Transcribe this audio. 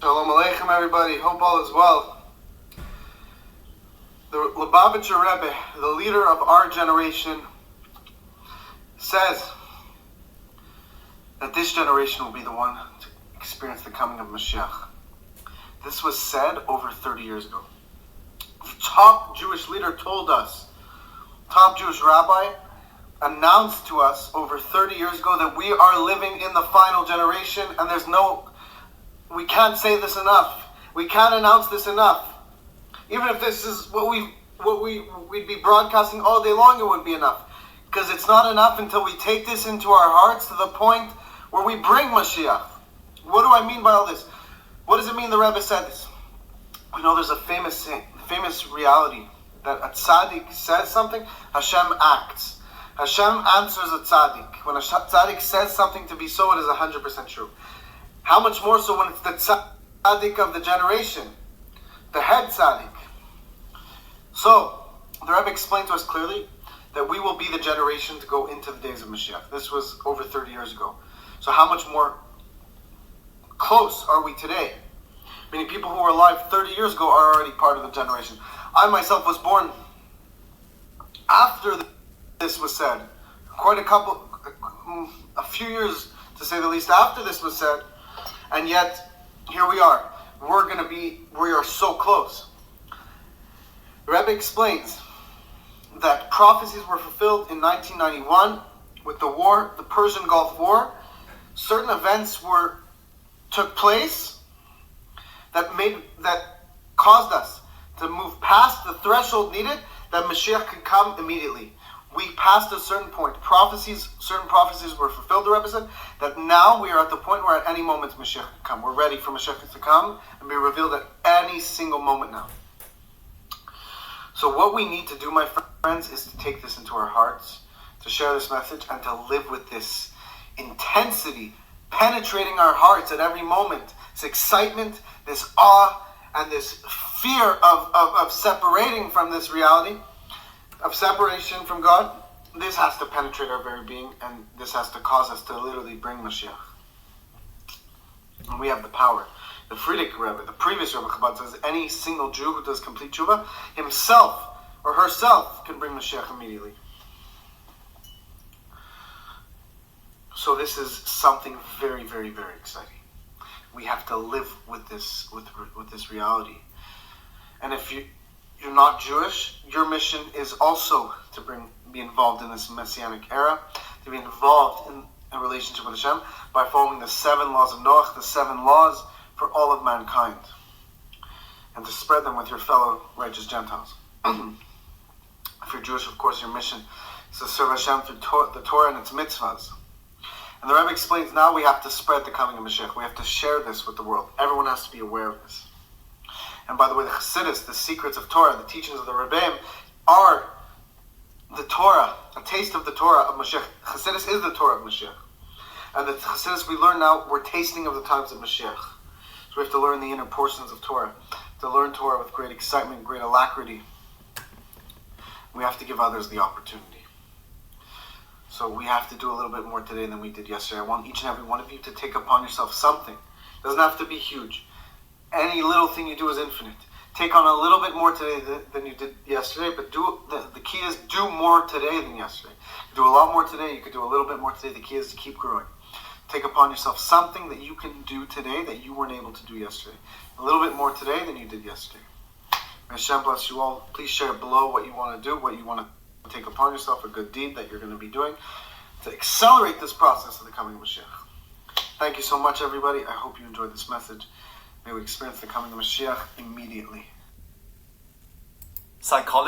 Shalom Aleichem, everybody. Hope all is well. The Lubavitcher Rebbe, the leader of our generation, says that this generation will be the one to experience the coming of Mashiach. This was said over 30 years ago. The top Jewish leader told us, top Jewish rabbi announced to us over 30 years ago that we are living in the final generation, and we can't say this enough. We can't announce this enough. Even if this is what we'd be broadcasting all day long, it wouldn't be enough. Because it's not enough until we take this into our hearts to the point where we bring Mashiach. What do I mean by all this? What does it mean the Rebbe said this? We know there's a famous reality that a tzaddik says something, Hashem acts. Hashem answers a tzaddik. When a tzaddik says something to be so, it is 100% true. How much more so when it's the tzaddik of the generation, the head tzaddik. So, the Rebbe explained to us clearly that we will be the generation to go into the days of Mashiach. This was over 30 years ago. So how much more close are we today? Meaning people who were alive 30 years ago are already part of the generation. I myself was born after this was said. A few years to say the least after this was said. And yet, here we are. We are so close. The Rebbe explains that prophecies were fulfilled in 1991 with the Persian Gulf War. Certain events took place that caused us to move past the threshold needed that Mashiach could come immediately. We passed a certain point. Certain prophecies were fulfilled, the Rebbe said, that now we are at the point where at any moment Mashiach can come. We're ready for Mashiach to come and be revealed at any single moment now. So what we need to do, my friends, is to take this into our hearts, to share this message, and to live with this intensity, penetrating our hearts at every moment. This excitement, this awe, and this fear of separating from this reality, of separation from God. This has to penetrate our very being, and this has to cause us to literally bring Mashiach. And we have the power. The Frierdiker Rebbe, the previous Rebbe Chabad, says any single Jew who does complete tshuva, himself or herself can bring Mashiach immediately. So this is something very, very, very exciting. We have to live with this reality. And if you're not Jewish, your mission is also to be involved in this Messianic era, to be involved in a relationship with Hashem by following the 7 laws of Noach, the 7 laws for all of mankind, and to spread them with your fellow righteous Gentiles. If you're Jewish, of course, your mission is to serve Hashem through the Torah and its mitzvahs. And the Rebbe explains now we have to spread the coming of Mashiach. We have to share this with the world. Everyone has to be aware of this. And by the way, the Chassidus, the secrets of Torah, the teachings of the Rebbeim, are the Torah, a taste of the Torah of Mashiach. Chassidus is the Torah of Mashiach. And the Chassidus we learn now, we're tasting of the times of Mashiach. So we have to learn the inner portions of Torah. To learn Torah with great excitement, great alacrity. We have to give others the opportunity. So we have to do a little bit more today than we did yesterday. I want each and every one of you to take upon yourself something. It doesn't have to be huge. Any little thing you do is infinite. Take on a little bit more today than you did yesterday, but the key is do more today than yesterday. You do a lot more today, you could do a little bit more today. The key is to keep growing. Take upon yourself something that you can do today that you weren't able to do yesterday. A little bit more today than you did yesterday. May Hashem bless you all. Please share below what you want to do, what you want to take upon yourself, a good deed that you're going to be doing to accelerate this process of the coming of Mashiach. Thank you so much, everybody. I hope you enjoyed this message. May we experience the coming of Mashiach immediately. Psychology